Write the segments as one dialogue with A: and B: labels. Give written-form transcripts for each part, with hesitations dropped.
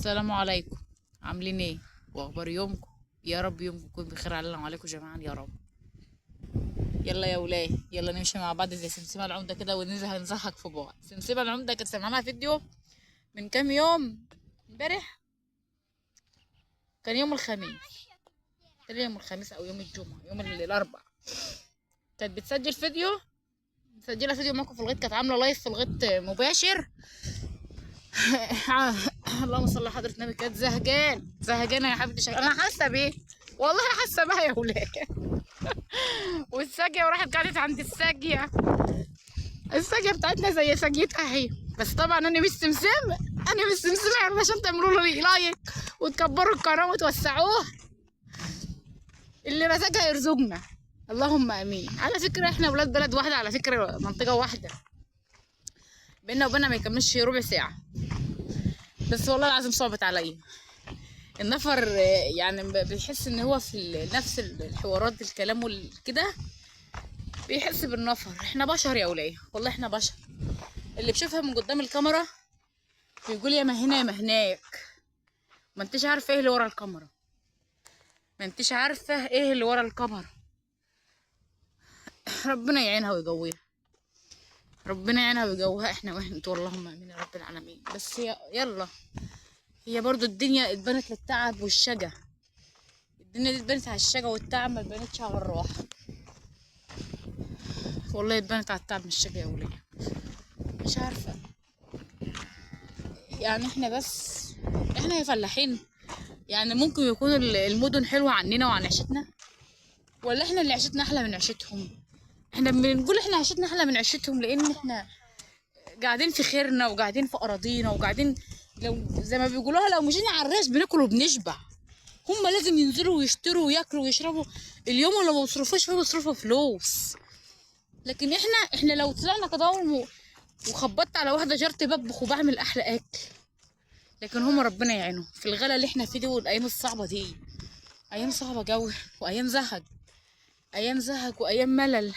A: السلام عليكم. عاملين ايه واخبار يومكم؟ يا رب يومكم يكون بخير علينا وعليكم جميعا يا رب. يلا يا ولاد، يلا نمشي مع بعض زي سمسمة العمدة كده ونزهق في بعض. سمسمة العمدة كانت سامعة فيديو من كام يوم، امبارح كان يوم الخميس، كان يوم الخميس او يوم الجمعة، يوم الاربعاء. كانت بتسجل فيديو، مسجلة فيديو معاكم في الغيط، كانت عاملة لايف في الغيط مباشر. اللهم صل على حضرة النبي. كانت زهقانة يا حبيبتي، انا حاسة بيه، والله حاسة بها يا ولاد. والساقية وراحت قعدت عند الساقية بتاعتنا زي ساقيتها هي، بس طبعا انا مش سمسم، انا مش سمسم يعني عشان تعملوا لي لايك وتكبروا القناة وتوسعوه. اللي رزقها يرزقنا، اللهم امين. على فكرة احنا ولاد بلد واحدة، على فكرة منطقة واحدة، بينا وبيننا ما يكملش ربع ساعة، بس والله العظيم صعبت عليا النفر. يعني بيحس ان هو في نفس الحوارات الكلام والكده، بيحس بالنفر. احنا بشر يا وليه، والله احنا بشر. اللي بشوفها من قدام الكاميرا بيقول يا ما هنا يا ما هناك، ما انتش عارفه ايه اللي ورا الكاميرا، ما انتش عارفه ايه اللي ورا الكاميرا. ربنا يعينها ويقويها، ربنا يعينها ويقويها احنا انتوا، اللهم امين يا رب العالمين. بس يلا، هي برضو الدنيا اتبنت للتعب والشقا، الدنيا دي اتبنت على الشقا والتعب، ما اتبنتش على الراحه. والله اتبنت على التعب من الشقا يا وليه. مش عارفه يعني، احنا يا فلاحين، يعني ممكن يكون المدن حلوة عننا وعن عيشتنا، ولا احنا اللي عيشتنا احلى من عيشتهم؟ احنا بنقول احنا عيشتنا احلى من عيشتهم لان احنا قاعدين في خيرنا وقاعدين في اراضينا وقاعدين، لو زي ما بيقولوها لو مشينا على الراس بناكل وبنشبع. هم لازم ينزلوا ويشتروا وياكلوا ويشربوا، اليوم اللي ما بيصرفوش فيه بيصرفوا فلوس. لكن احنا لو طلعنا كده وخبطت على واحده جارتي بطبخ وبعمل احلى اكل. لكن هم ربنا يعينهم في الغلا اللي احنا فيه دي والايام الصعبه دي، ايام صعبه قوي، وايام زهق، ايام زهق وايام ملل.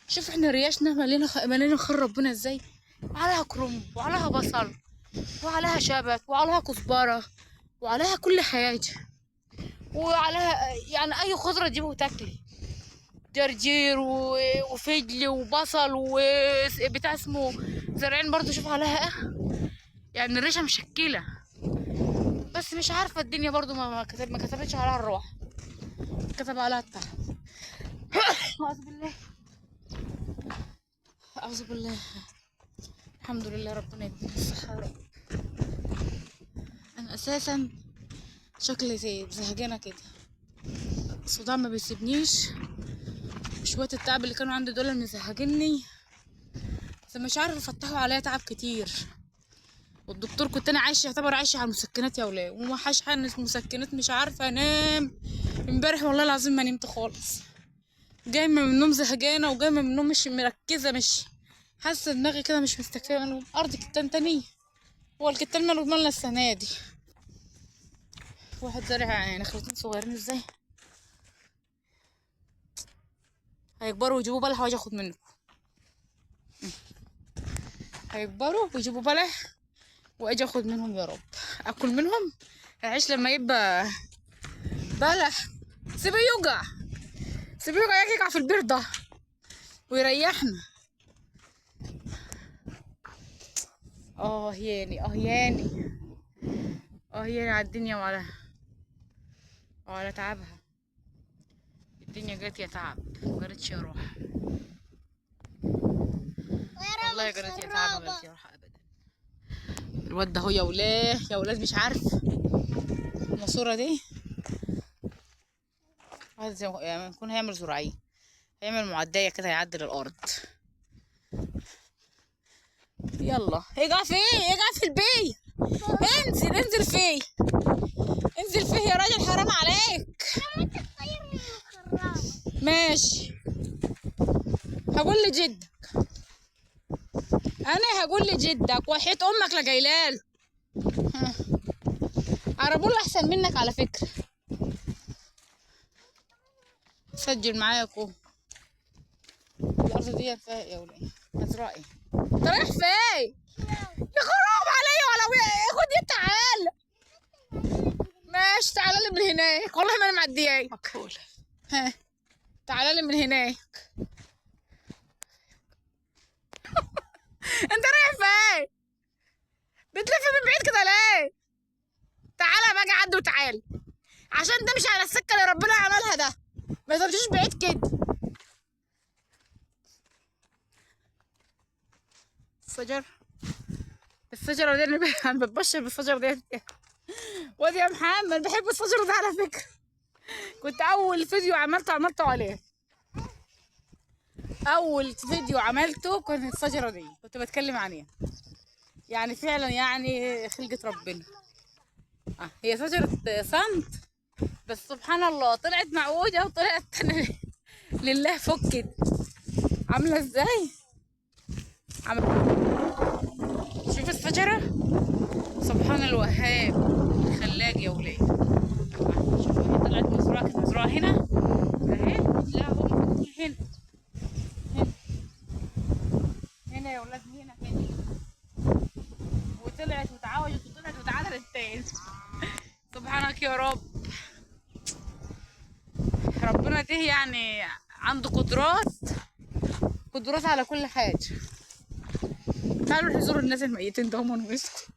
A: شوف احنا رياشنا ملينا خير ربنا ازاي، وعليها كرنب وعليها بصل وعليها شبت وعليها كزبره وعليها كل حاجه، وعليها يعني اي خضره تجيبه وتاكلي، جرجير وفجل وبصل وبتاع اسمه زرعين برضو. شوف عليها ايه، يعني الريشه مشكله. بس مش عارفه الدنيا برضو ما كتبتش عليها الروح، كتب عليها التعب. اعوذ بالله، اعوذ بالله. الحمد لله، ربنا يدينا الصحه يا رب. انا اساسا شكلي زي زهقانه كده، الصداع ما بيسيبنيش، شويه التعب اللي كانوا عندي دول مزهقني، بس مش عارفه فتحوا عليا تعب كتير. والدكتور كنت انا يعتبر عايشه على المسكنات يا ولاد، ومحاش حقن مسكنات، مش عارفه انام. امبارح والله العظيم ما نمت خالص، جايمه من النوم زهقانه وجايمه من النوم مش مركزه، مش حاسه دماغي كده مش مستكفيه من ارض كتان. هو الكتان مالنا السنه دي. واحد زارع يعني نخلتين صغيرين ازاي، هيكبروا ويجيبوا بلح واجي اخد منكم. هيكبروا ويجيبوا بلح واجي اخد منهم يا رب، اكل منهم. هعيش لما يبقى بلح. سيبه يوجع، سيبه يوجع في البير ده ويريحنا. ياني ياني ياني على الدنيا وعلى تعبها. الدنيا جات يا تعب مجرتش يا روح، والله جرت يا تعب مجرتش يا روح ابدا. الواد ده هو يا ولاد مش عارف الماسوره دي، يعني يكون هيعمل زراعيه، هيعمل معديه كده يعدل الارض. يلا اقع في البيت، انزل فيه، انزل فيه يا راجل، حرام عليك. ماشي، هقول لجدك، انا هقول لجدك وحياة امك لجايلاله. عربول احسن منك على فكره، سجل معاك اهو. الارض دي فيها يا ولاد مزرعه. انت رايح فين يا خراب عليا؟ ولا خد تعال، هناك، والله ما انا معدياك.
B: مقفولة.
A: ها تعالى لي من هناك. انت رايح فين؟ بتلف من بعيد كده ليه؟ تعالى باجي عدي وتعالى، عشان ده مش على السكه اللي ربنا عملها، ده ما تمشيش بعيد كده. الشجره دي انا بتبشر بالشجره دي. وادي يا محمد بحب الشجره ده على فكره، كنت اول فيديو عملته عليه، اول فيديو عملته كانت الشجره دي كنت بتكلم عليها. يعني فعلا يعني خلقة ربنا. هي شجرة صمت، بس سبحان الله طلعت معوجة وطلعت لله فكت. عاملة ازاي؟ شوف الشجرة، سبحان الوهاب الخلاق يا ولاد. شوفوا هي طلعت مزروعة، كانت مزروعة هنا اهي، لا هو المفروض هنا هنا يا ولاد، هنا وطلعت وتعوجت وطلعت وتعدلت تاني. سبحانك يا رب. ربنا ده يعني عنده قدرات على كل حاجة. تعالوا نروح نزور الناس الميتين ده، هم ونسكت.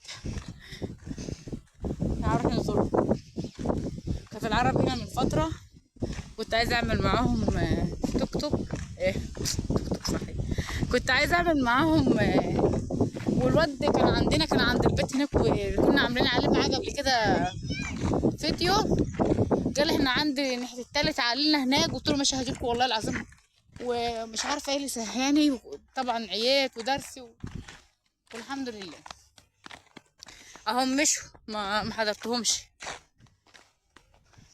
A: تعالوا نروح نزورهم. كانت العرب هنا من فترة، كنت عايزة أعمل معاهم توك توك. توك توك صحيح. كنت عايزة أعمل معاهم والواد كان عند البيت هناك، وكنا عاملين عليه معاه قبل كده فيديو. قال احنا عندي ناحية التالت تعالينا هناك، قلت له مش هجيلكوا والله العظيم، ومش عارفة ايه اللي سهاني، طبعا عيات ودرسي والحمد لله اهم مشوا، ما حضرتهمش.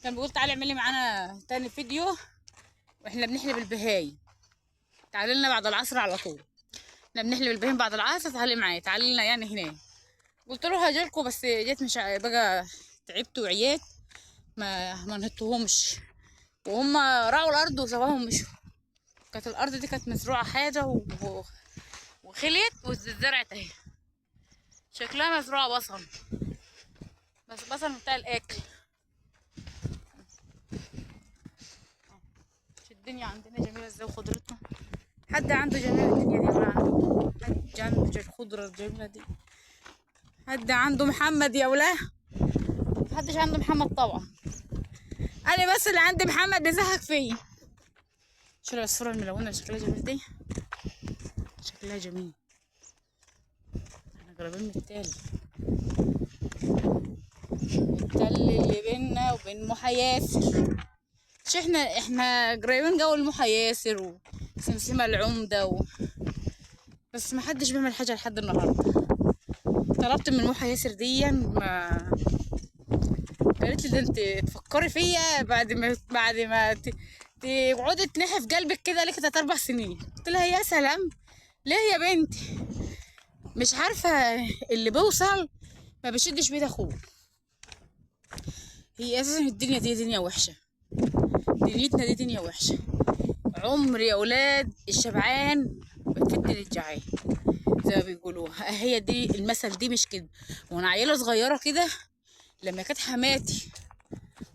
A: كان بيقول تعالي اعملي معانا تاني فيديو واحنا بنحلب البهايم، تعالي لنا بعد العصر على طول، احنا بنحلب البهايم بعد العصر، تعالي معايا تعالي لنا يعني هنا. قلت له هجيلكوا، بس جيت مش بقى تعبت وعيات، ما نهتهمش، وهم راعوا الارض وسواهم ومشوا. كانت الارض دي كانت مزروعه حاجه وخليت واتزرعت اهي، شكلها مزروعه بصل، بس بصل بتاع الاكل. الدنيا عندنا جميله ازاي وخضرتها. حد عنده جمال الدنيا دي ولا عنده؟ حد عنده الخضره الجميله دي؟ حد عنده محمد يا ولاه؟ محدش عنده محمد طبعا، انا بس اللي عندي محمد بيزهق فيا. شوف العصفوره الملونه شكلها جميل دي، شكلها جميل. احنا قريبين من التل اللي بيننا وبين محياسر. مش احنا قريبين جو المحياسر وسمسمة العمدة بس ما حدش بيعمل حاجة لحد النهاردة. طلبت من محياسر دي، ما قالت لي ده انت تفكري فيا بعد ما تقعدي تنحي في قلبك كده لك 3 4 سنين. قلت لها يا سلام، ليه يا بنتي؟ مش عارفة اللي بيوصل ما بيشدش بيد اخوه. هي اساسا الدنيا دي دنيا وحشة، دنيتنا دي دنيا وحشة. عمر يا ولاد الشبعان بتفت للجعان زي ما بيقولوا، هي دي المثل دي مش كده. وانا عيلة صغيرة كده لما كانت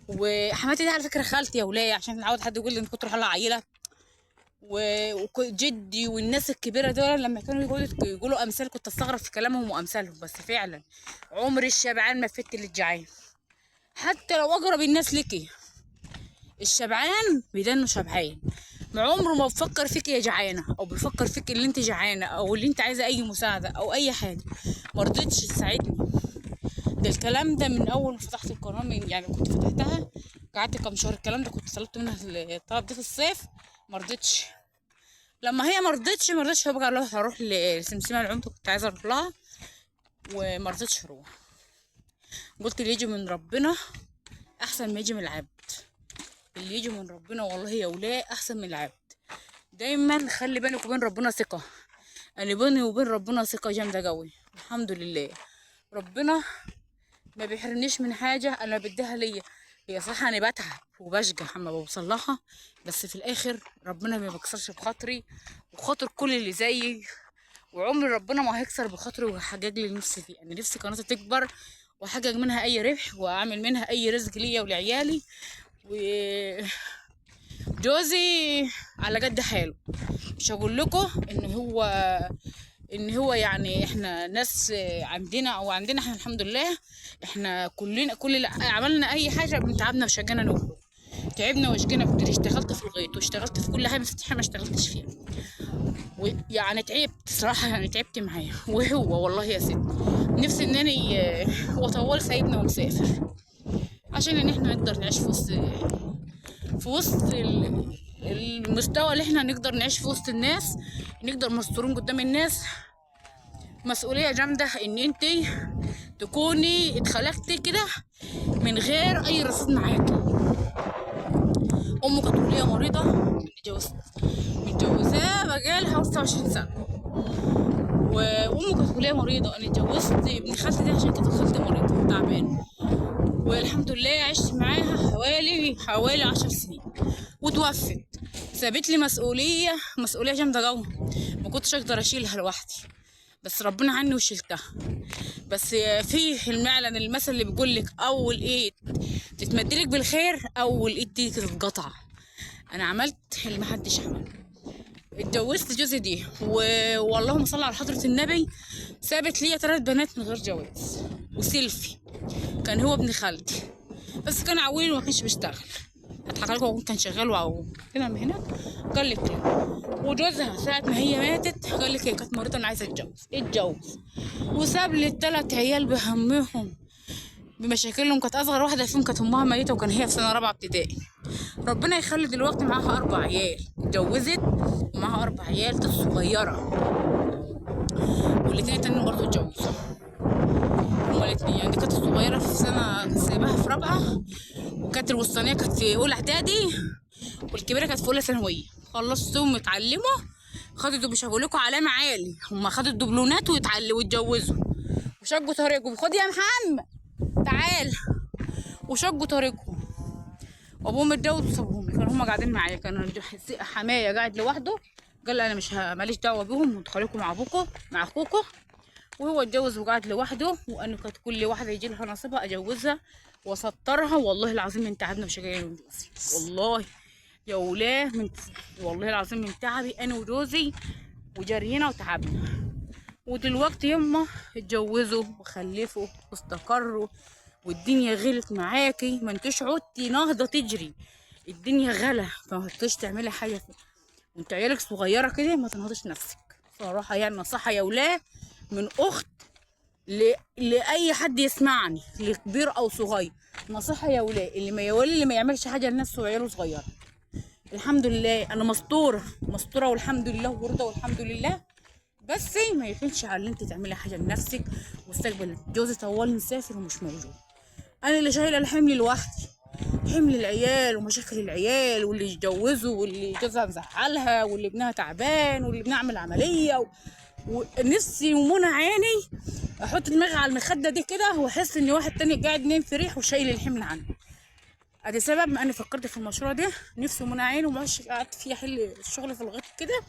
A: وحماتي دي على فكرة خالتي يا ولاد، عشان نعود حد يقول لي انت كنت على عيلة، وجدي والناس الكبيرة دول لما كانوا يقولوا امثال كنت استغرب في كلامهم وامثالهم، بس فعلا عمر الشبعان ما فت للجعان. حتى لو اقرب الناس لكي، الشبعان بيدنه شبعان، ما عمره ما بفكر فيك يا جعانه، او بيفكر فيك اللي انت جعانه او اللي انت عايزه اي مساعده او اي حاجه. ما رضيتش تساعدني. ده الكلام ده من اول ما فتحت القناه، يعني كنت فتحتها قعدت كام شهر، الكلام ده كنت طلبت منها الطلب ده في الصيف، ما رضيتش. لما هي ما رضيتش بقى هروح لسمسمه العمده، كنت عايزه اروح لها وما رضيتش اروح. قلت اللي يجي من ربنا احسن ما يجي من العبد، اللي يجي من ربنا والله يا ولاد احسن من العبد. دايما خلي بينك وبين ربنا ثقه، انا بيني وبين ربنا ثقه جامده قوي الحمد لله. ربنا ما بيحرمنيش من حاجه انا بديها ليا. هي صح انا بتعب وبشجع اما بوصل لها، بس في الاخر ربنا ما بيكسرش بخاطري وخاطر كل اللي زيي، وعمر ربنا ما هيكسر بخاطري وهحقق لي نفسي فيه. انا نفسي قناتي تكبر واحقق منها اي ربح واعمل منها اي رزق ليا ولعيالي. وجوزي على قد حاله، مش هقول لكم ان هو يعني احنا ناس عندنا احنا الحمد لله. احنا كلنا كل اللي عملنا اي حاجه من تعبنا وشقنا نوفل، تعبنا وشقنا كتير. اشتغلت في الغيط واشتغلت في كل حاجه، بس ما اشتغلتش فيها. ويعني تعبت صراحه، يعني تعبت معايا. وهو والله يا ست نفسي انني هو طوال سايبنا ومسافر عشان ان احنا نقدر نعيش في وسط المستوى اللي احنا نقدر نعيش في وسط الناس، نقدر مستورين قدام الناس. مسؤولية جامدة ان انتي تكوني اتخلقتي كده من غير اي رصيد معاكي. امك كانت مريضة، متجوزاه بقالها 25 سنة، وامي كانت كلية مريضة. انا اتجوزت ابن خالتي دي عشان كانت خالتي مريضة تعبانة، والحمد لله عشت معاها حوالي 10 سنين وتوفت. سابت لي مسؤولية جامدة قوي، ما كنتش اقدر اشيلها لوحدي، بس ربنا عني وشلتها. بس في المعلن المثل اللي بيقول لك اول ايد تتمدلك بالخير اول ايد تيجي تتقطع. انا عملت اللي محدش عمله، اتجوزت جوزي دي واللهم صل على حضرة النبي. سابت لي 3 بنات من غير جواز وسيلفي. كان هو ابن خالتي بس كان عويل وما كانش بيشتغل. هضحك عليكم، هو كان شغال او كده من هناك. قال لك لا. وجوزها ساعة ما هي ماتت قال لك هي كانت مريضة انا عايزة اتجوز. وساب لي 3 عيال بهمهم بمشاكلهم. كانت اصغر واحدة فيهم كانت امها ميتة، وكان هي في سنة 4 ابتدائي. ربنا يخلي دلوقتي معاها 4 عيال، اتجوزت ومعاها 4 عيال صغيرة، والاتنين التانيين برضه اتجوزوا. هما الاتنين يعني، دي كانت الصغيرة في سنة سايباها في 4، وكانت الوسطانية كانت في أولى إعدادي، والكبيرة كانت في أولى ثانوية. خلصتهم واتعلموا، خدوا مش هقول لكم علامة عالي، هما خدوا الدبلونات واتجوزوا وشقوا طريقهم. خد يا محمد تعال. وشقوا طريقهم، وابوهم اتجوز وسابوهم. كانوا هما قاعدين معايا، كان حماية قاعد لوحده. قال لي انا مش ماليش دعوه بيهم، وتخليكم مع ابوكم مع اخوكم. وهو اتجوز وقعد لوحده، وانه كانت كل واحده يجي لها نصيبها اجوزها واسطرها. والله العظيم من تعبنا وشقايا وجوزي، والله يا ولاه والله العظيم من تعبي انا وجوزي وجرينا وتعبنا. ودلوقتي يما اتجوزوا وخلفوا واستقروا، والدنيا غلت معاكي. ما انتش عدتي نهضه تجري، الدنيا غلا، فما تقدريش تعملي حاجه وانت عيالك صغيره كده. ما تنهضش نفسك صراحه، يعني نصيحه يا ولاه من اخت لاي حد يسمعني، لكبير او صغير. نصيحه يا ولاه، اللي ما يعملش حاجه لنفسه وعياله صغيره. الحمد لله انا مستوره والحمد لله ورضا والحمد لله. بس ما يحلش على اللي انت تعملي حاجه لنفسك مستقبل. جوزي طوال مسافر ومش موجود، انا اللي شايله الحمل لوحدي، حمل العيال ومشاكل العيال، واللي يتجوزوا واللي جوزها مزعلها واللي ابنها تعبان واللي بنعمل عمليه ونفسي ومنى عيني احط دماغي على المخده دي كده واحس ان واحد تاني قاعد نايم في ريح وشايل الحمل عني. ادي سبب ما انا فكرت في المشروع ده. نفسي ومنى عيني ومعش قعدت فيه احل الشغل في الغيط كده.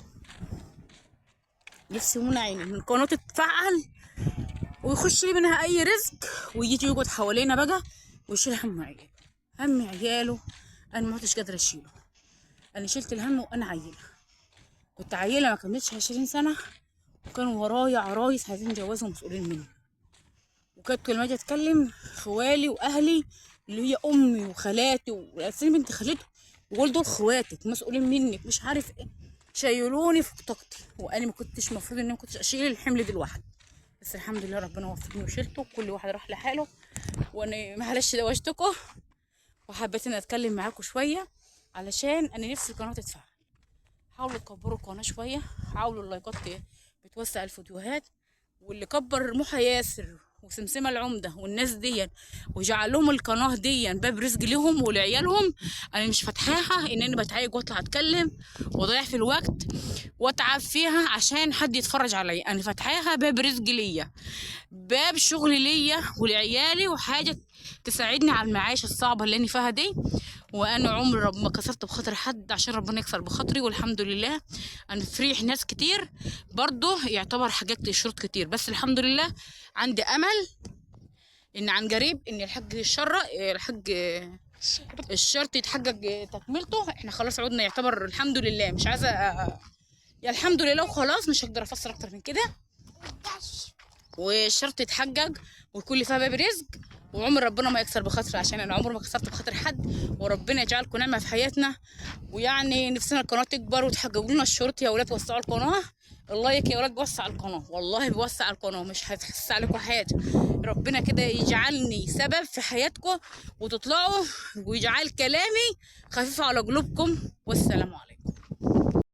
A: نفسي ومنى عيني من قناه تتفعل ويخش لي منها اي رزق، ويجي يقعد حوالينا بقى ويشيل هم عياله. انا ما كنتش قادره اشيله، انا شلت الهم وانا عيله. كنت عيله ما كملتش 20 سنه، وكانوا ورايا عرايس عايزين جوازهم مسؤولين مني. وكانت لما اجي اتكلم خوالي واهلي اللي هي امي وخالاتي والاساسين بنت خالته يقول دول خواتك مسؤولين منك مش عارف ايه، شايلوني فوق طاقتي. وانا ما كنتش المفروض ان انا كنتش اشيل الحمل ده لوحدي، بس الحمد لله ربنا وفقني وشلته. كل واحد راح لحاله، وانا معلش دوشتكم وحبيت ان اتكلم معاكم شويه علشان انا نفسي القناه تتفعل. حاولوا تكبروا القناه شويه، حاولوا اللايكات بتوسع الفيديوهات. واللي كبر محا ياسر وسمسمه العمده والناس دي وجعل لهم القناه دي باب رزق لهم ولعيالهم، انا مش فاتحاها ان انا بتعايق واطلع اتكلم واضيع في الوقت واتعب فيها عشان حد يتفرج عليا. انا فاتحاها باب رزق ليا، باب شغل ليا ولعيالي، وحاجه تساعدني على المعايشه الصعبه اللي انا فيها دي. وانا عمري ما كسرت بخاطر حد عشان ربنا يكسر بخاطري، والحمد لله انا فريح ناس كتير برضه يعتبر حققت شروط كتير. بس الحمد لله عندي امل ان عن قريب ان الشرط يتحقق تكملته. احنا خلاص عودنا يعتبر الحمد لله، مش عايزه يا الحمد لله وخلاص، مش هقدر افسر اكتر من كده. والشرط يتحقق والكل فيها باب رزق، وعمر ربنا ما يكسر بخاطر، عشان انا عمري ما كسرت بخاطر حد، وربنا يجعلكم نعمه في حياتنا. ويعني نفسنا القناه تكبر وتحققوا لنا الشروط يا ولاد، وسعوا القناه. اللايك يا ولاد بيوسع القناه، والله بيوسع القناه، مش هتحس عليكم حياتي. ربنا كده يجعلني سبب في حياتكم وتطلعوا، ويجعل كلامي خفيف على قلوبكم. والسلام عليكم.